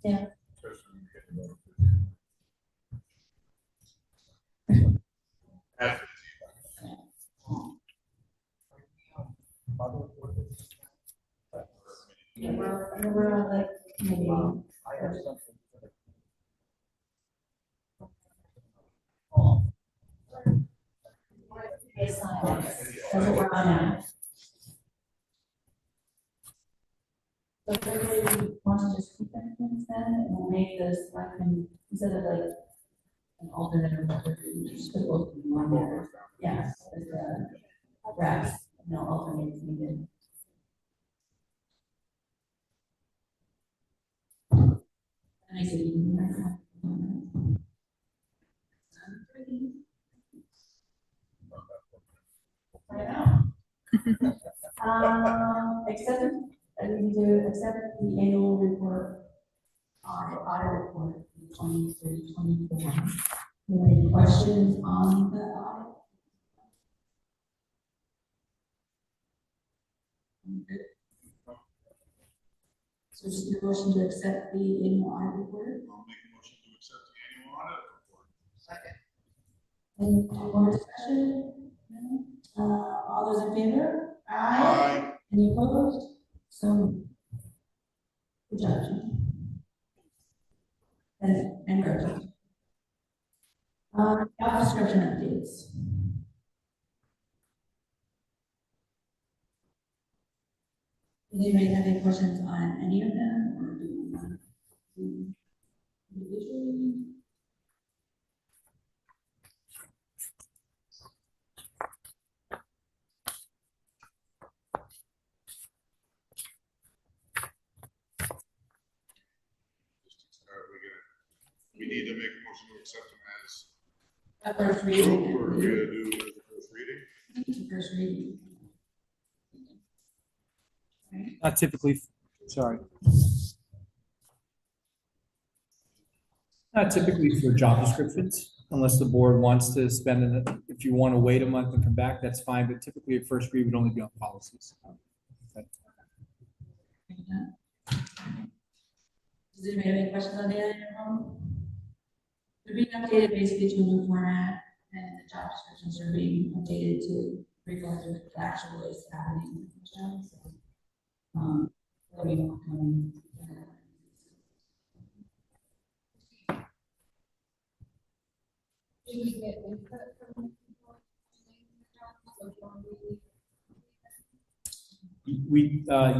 Yeah. We're on the committee. I have something. That's what we're on now. So everybody wants to just keep that things then, and we'll make this like instead of like an alternate or whatever, you just put both of them on there. Yes, as the reps, no alternates needed. That makes it even better. I know. Accept, I need to accept the annual report, audit report, 23-24. Any questions on the audit? Good. So just a motion to accept the annual audit report? I'll make a motion to accept the annual audit report. Second. Any more discussion? No? All those in favor? Aye. Any opposed? So, good job, Jean. And Gretchen. Job description updates. Does anybody have any questions on any of them, or do you want to do individually? We need to make a motion to accept them as. A first reading. Or we're gonna do it as a first reading? It's a first reading. Not typically, sorry. Not typically for job descriptions, unless the board wants to spend it. If you want to wait a month and come back, that's fine, but typically a first read would only be on policies. Okay. Does anybody have any questions on the other one? They're being updated basically to a new format, and the job descriptions are being updated to reflect what actually is happening in the job. So, there'll be more coming. Did we get input from people?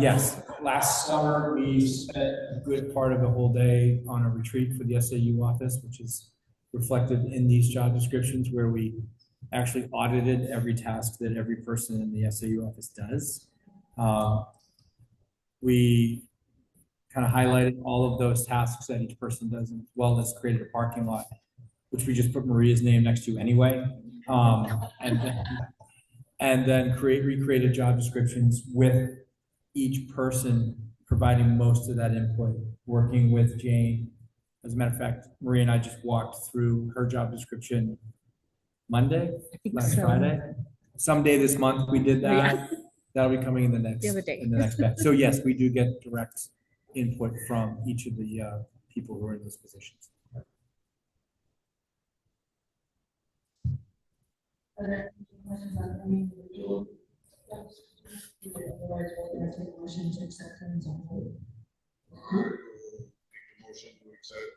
Yes, last summer, we spent a good part of the whole day on a retreat for the SAU office, which is reflected in these job descriptions, where we actually audited every task that every person in the SAU office does. We kind of highlighted all of those tasks that each person does, as well as created a parking lot, which we just put Maria's name next to anyway. And then recreated job descriptions with each person providing most of that input, working with Jane. As a matter of fact, Maria and I just walked through her job description Monday, last Friday. Someday this month we did that. Yeah. That'll be coming in the next, The other day. in the next batch. So yes, we do get direct input from each of the people who are in those positions. Are there any questions on any individual? Otherwise, we're going to take a motion to accept them as a whole. Make a motion to accept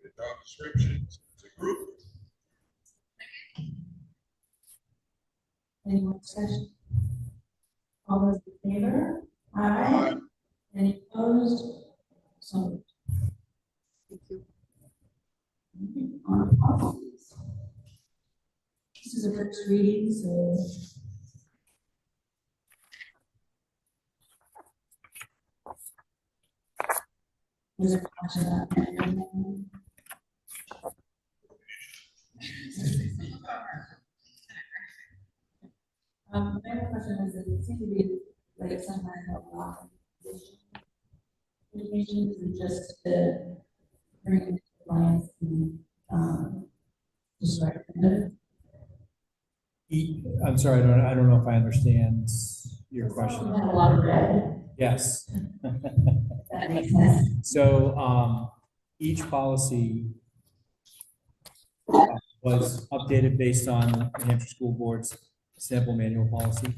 the job descriptions as a group. Any more discussion? All those in favor? Aye. Any opposed? So moved. Thank you. On policies. This is a first reading, so. Was there a question about that? My other question is that it seems to be like some kind of law communications and just the bringing compliance and just recommend. I'm sorry, I don't know if I understand your question. A lot of red. Yes. That makes sense. So each policy was updated based on the New Hampshire School Board's sample manual policy,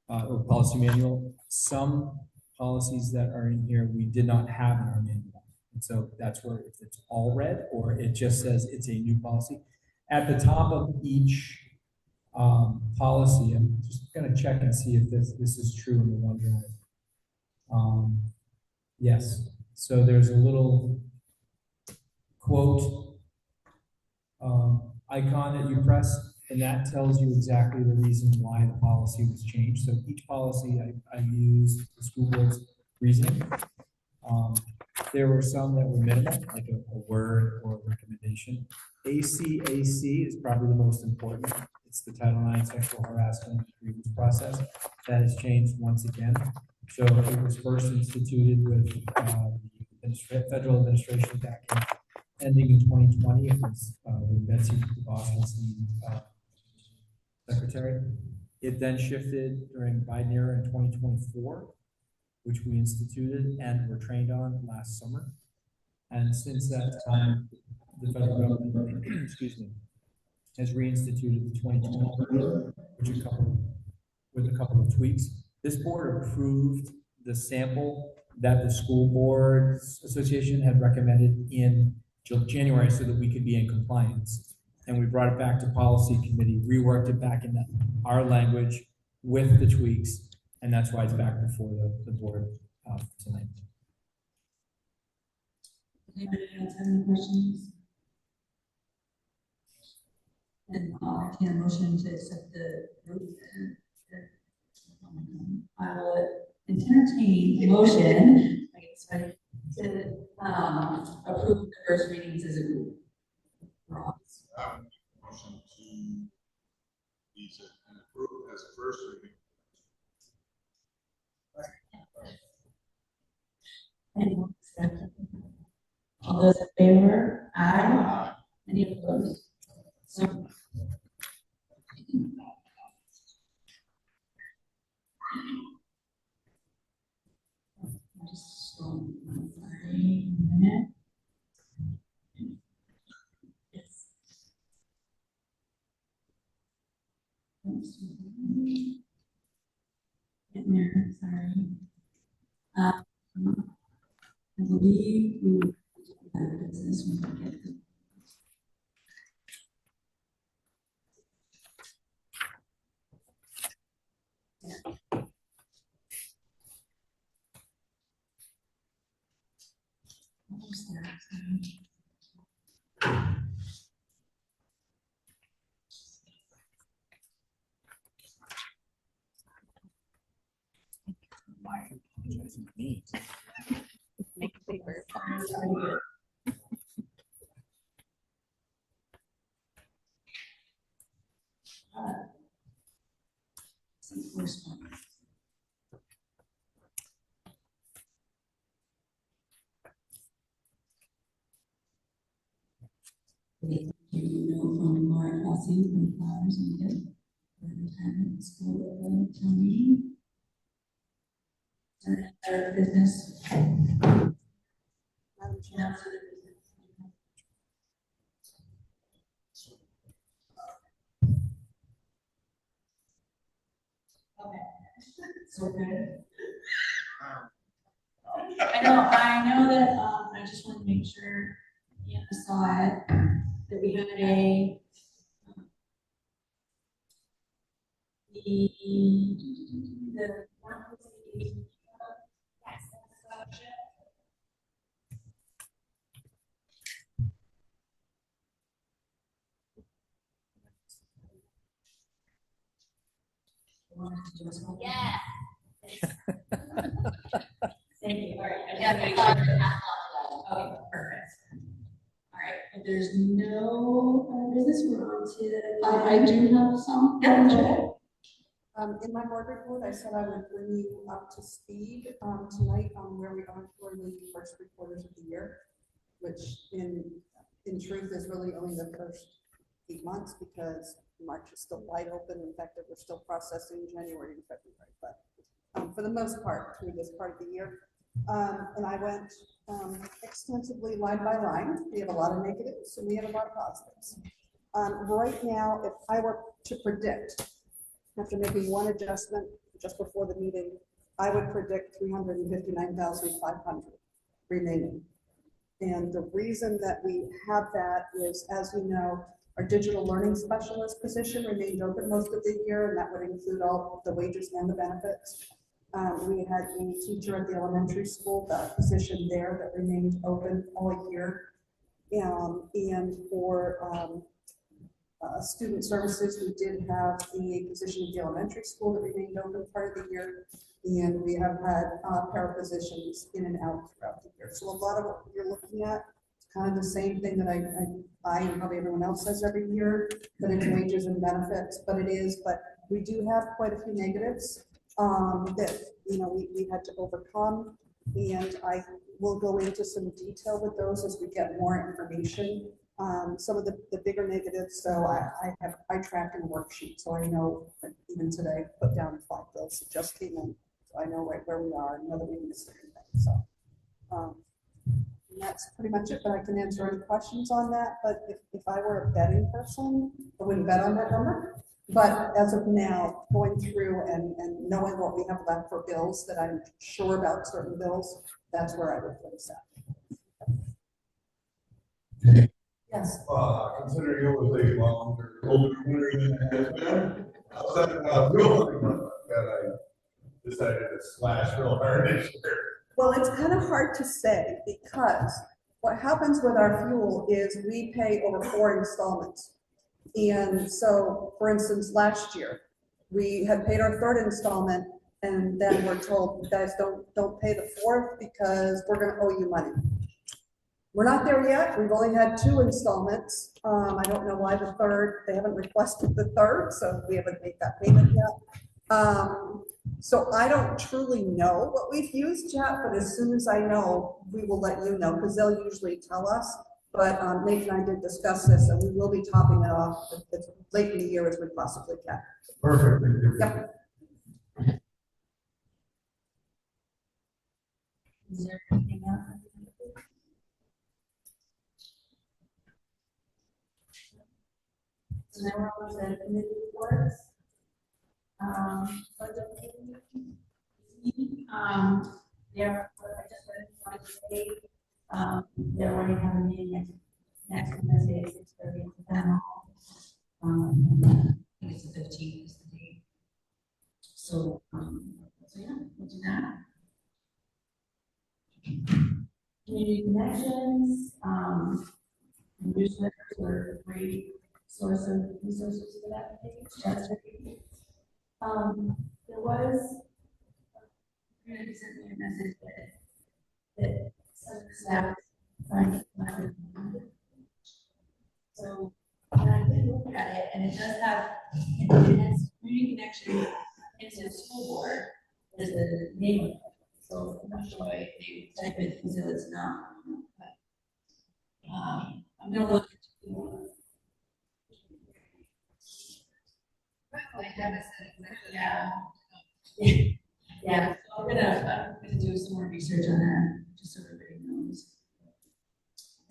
or policy manual. Some policies that are in here we did not have in our manual. And so that's where if it's all red or it just says it's a new policy. At the top of each policy, I'm just going to check and see if this is true in the OneDrive. Yes, so there's a little quote icon that you press, and that tells you exactly the reason why the policy was changed. So each policy I use the school board's reasoning. There were some that were minimal, like a word or a recommendation. ACAC is probably the most important. It's the Title IX sexual harassment grievance process that has changed once again. So it was first instituted with the federal administration back ending in 2020. It was when Betsy DeVos was the secretary. It then shifted during Biden era in 2024, which we instituted and were trained on last summer. And since that time, the federal government, excuse me, has reinstituted the 2020, which with a couple of tweaks. This board approved the sample that the School Boards Association had recommended in January so that we could be in compliance. And we brought it back to policy committee, reworked it back in our language with the tweaks, and that's why it's back before the board tonight. Anybody else have any questions? And I'll entertain a motion to accept the group. I will entertain a motion, I guess, to approve the first readings as a group. Motion to these and approve as a first reading. Anyone second? All those in favor? Aye. Any opposed? So. Just sorry, a minute. Yes. Getting there, sorry. I believe we have business when we get the. Almost there, sorry. Why apologizing to me? Make it bigger. You know from Laura Kelsey from Flowers and Gift for retirement school at the town meeting. And our business. Okay. So good. I know that, I just want to make sure you saw it, that we had the one was the yes, that's yeah. Thank you. All right. Okay, perfect. All right. If there's no business, we're on to. I do have some. Yeah. In my board report, I said I would bring you up to speed tonight on where we are for the first 3 quarters of the year, which in truth is really only the first 8 months because March is still wide open. In fact, we're still processing January and February, but for the most part, through this part of the year. And I went extensively line by line. We have a lot of negatives and we have a lot of positives. Right now, if I were to predict, after making one adjustment just before the meeting, I would predict 359,500 remaining. And the reason that we have that is, as you know, our digital learning specialist position remained open most of the year, and that would include all the wages and the benefits. We had a teacher at the elementary school, that position there that remained open all year. And for student services, we did have the position at the elementary school that remained open part of the year. And we have had paraphysicians in and out throughout the year. So a lot of what you're looking at, is kind of the same thing that I and probably everyone else says every year, that it's wages and benefits, but we do have quite a few negatives that, we had to overcome. And I will go into some detail with those as we get more information. Some of the bigger negatives, so I tracked in a worksheet, so I know that even today, put down 5 bills that just came in. So I know right where we are, and know that we missed anything, so. And that's pretty much it, but I can answer any questions on that, but if I were a betting person, I wouldn't bet on that number. But as of now, going through and knowing what we have left for bills that I'm sure about certain bills, that's where I would place that. Yes. Considering it was a longer, older winter than it has been, how's that feeling that I decided to slash real hard this year? Well, it's kind of hard to say because what happens with our fuel is we pay over 4 installments. And so, for instance, last year, we had paid our 3rd installment and then we're told, you guys don't pay the 4th because we're gonna owe you money. We're not there yet. We've only had 2 installments. I don't know why the 3rd, they haven't requested the 3rd, so we haven't made that payment yet. So I don't truly know what we've used yet, but as soon as I know, we will let you know, because they'll usually tell us. But Nate and I did discuss this, and we will be topping it off as late in the year as we possibly can. Perfect. Thank you. Yep. Is there anything else? So now we're on to the committee reports. There, I just wanted to say, they're already having a meeting next Wednesday at 6:30 at the town hall. I think it's the 15th is the date. So yeah, we'll do that. Community connections, newsletters are a great source of resources for that page. There was community sent me a message that some of the staff trying to find it. So when I did look at it, and it does have community connection into the school board is the name of it. So I'm not sure why they type it until it's not. But I'm gonna look into yeah. Yeah, so I'm gonna do some more research on that, just so everybody knows.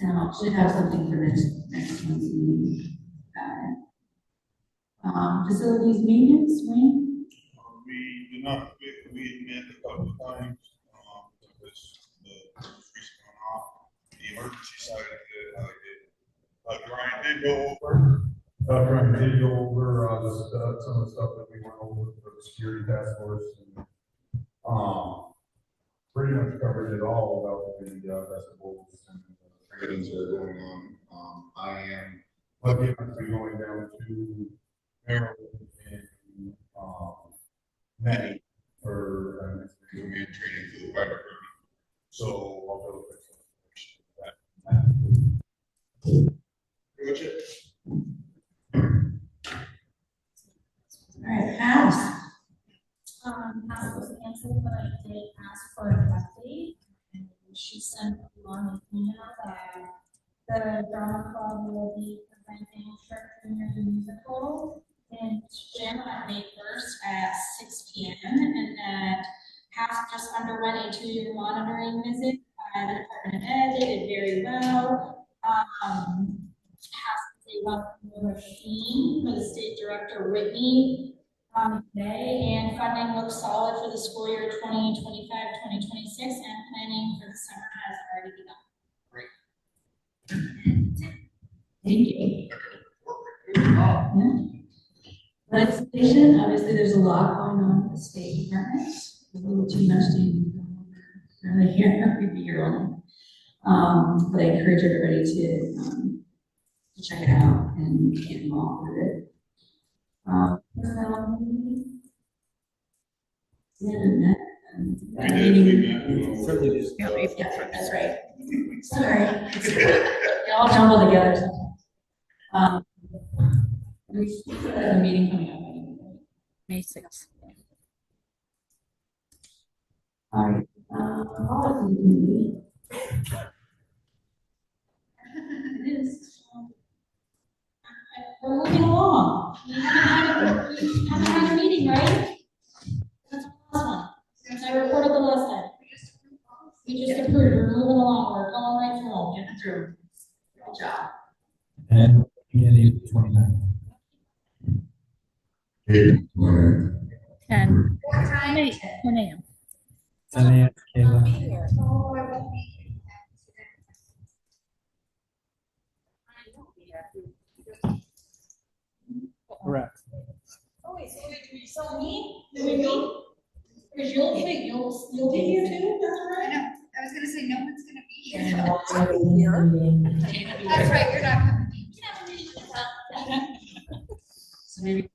And I should have something for next month's meeting. Facilities maintenance, Wayne? We did not, we met a couple of times, because the freeze going off, the emergency side of it, Brian did go over, some of the stuff that we went over for the security task force, and, pretty much covered it all about the, festivals and trainings that are going on. I am lucky enough to be going down to Maryland in, May for, command training for the fire department. So I'll go with that. Pretty much it. All right, House. House was canceled, but I did ask for an update. And she sent along an email that the drama club will be presenting Shark Junior the musical in June on May 1st at 6 p.m. and that House just underwent a 2-year monitoring visit by the Department of Ed. They did very well. House they welcomed the machine for the state director Whitney today, and funding looks solid for the school year 2025-2026, and planning for the summer has already begun. Great. Thank you. Yeah. Legislation, obviously there's a lot going on with the state departments. A little too much to really hear every year on. But I encourage everybody to check it out and get involved with it. We haven't met. Certainly did. Yeah, April Yeah, that's right. Sorry. They all jumble together sometimes. We should have a meeting coming up anyway. May 6th. All right. Policy. It is. We're moving along. We haven't had a meeting, right? That's the last one, since I reported the last time. We just approved, we're moving along, we're going right through. Get through. Good job. And beginning 29. 10. 10 a.m. 10 a.m. Kayla. Oh, I won't be here. Correct. Oh, wait, so me? Do we go? Because you'll be here too, that's I right? know, I was gonna say, no one's gonna be here. That's right, you're not coming. So maybe.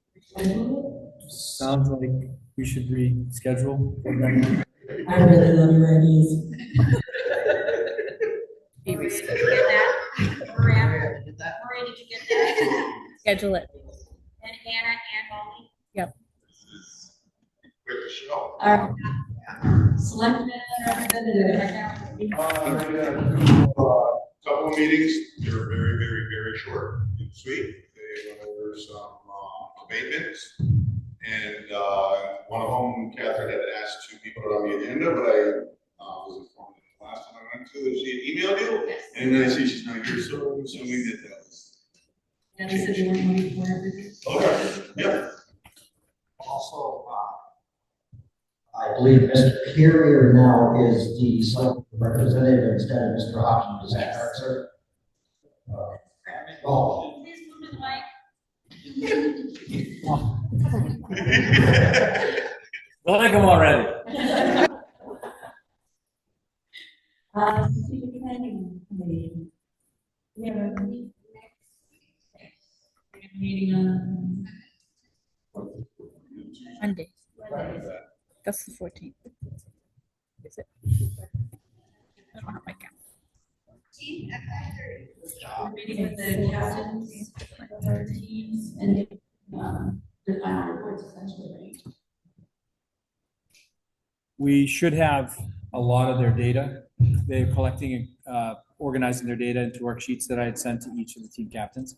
Sounds like we should reschedule. I really love your ideas. Be rescheduled. Maria, did you get that? Schedule it. And Anna and Molly? Yep. Our selectmen representative. Couple of meetings, they were very, very, very short and sweet. They went over some abatements. And one of them, Catherine had asked two people on the agenda, but I was informed the last time I went to that she had emailed you. Yes. And then I see she's not here, so I'm assuming that was. Yeah, they said they weren't moving for everything. Okay, yeah. Also, I believe Mr. Carrier now is the select representative instead of Mr. Hopkins. Is that correct, sir? Oh. Please move to the mic. Like them already. Strategic planning committee. We have a meeting on. Monday. That's the 14th. Is it? I don't have my calendar. We're meeting with the captains, with our teams, and the final reports essentially, right? We should have a lot of their data. They're collecting, organizing their data into worksheets that I had sent to each of the team captains.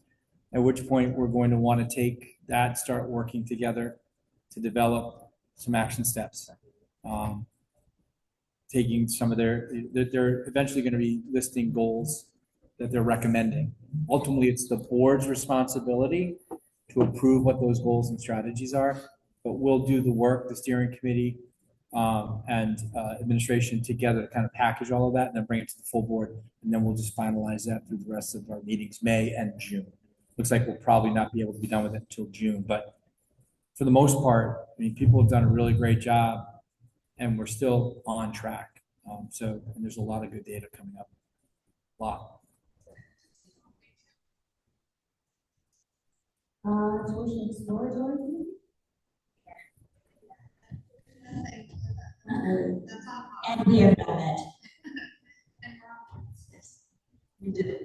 At which point we're going to want to take that, start working together to develop some action steps. Taking some of they're eventually going to be listing goals that they're recommending. Ultimately, it's the board's responsibility to approve what those goals and strategies are, but we'll do the work, the steering committee and administration together to kind of package all of that and then bring it to the full board. And then we'll just finalize that through the rest of our meetings, May and June. Looks like we'll probably not be able to be done with it until June, but for the most part, I mean, people have done a really great job and we're still on track. And there's a lot of good data coming up. A lot. Social exploratory. And we have done it. We did it.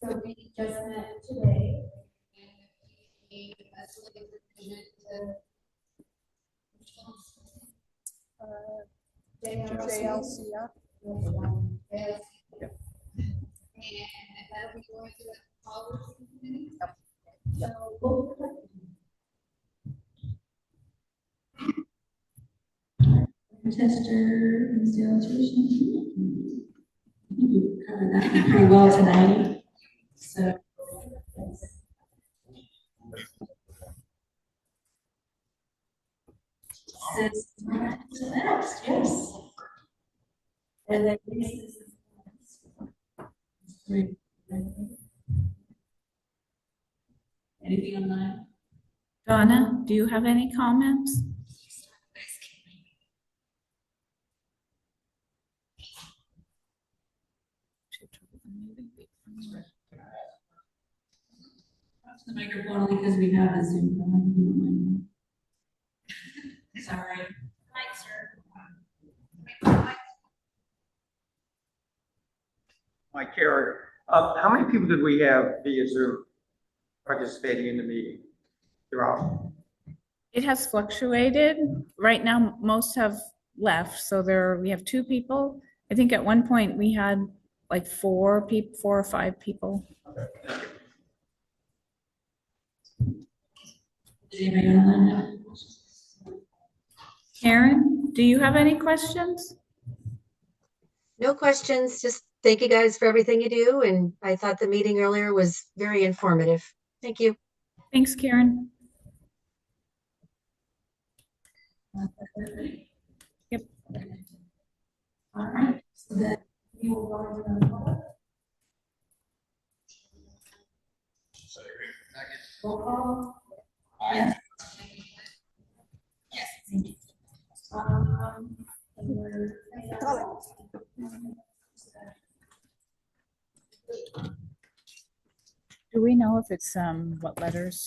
So we just met today. JLCF. And that'll be going to the policy committee. Tester, Hinsdale tuition. I think we covered that one pretty well tonight. So. Next, yes. And then this is. Anything on that? Donna, do you have any comments? the microphone only because we have a Zoom going. Sorry. Mike, sir. Mike Carrier. How many people did we have via Zoom participating in the meeting throughout? It has fluctuated. Right now, most have left, so we have 2 people. I think at one point we had like 4 or 5 people. Does anybody online have any questions? Karen, do you have any questions? No questions, just thank you guys for everything you do, and I thought the meeting earlier was very informative. Thank you. Thanks, Karen. Yep. All right, so then we will go into the public. Roll call. Yes. Yes, thank you. Do we know if it's what letters?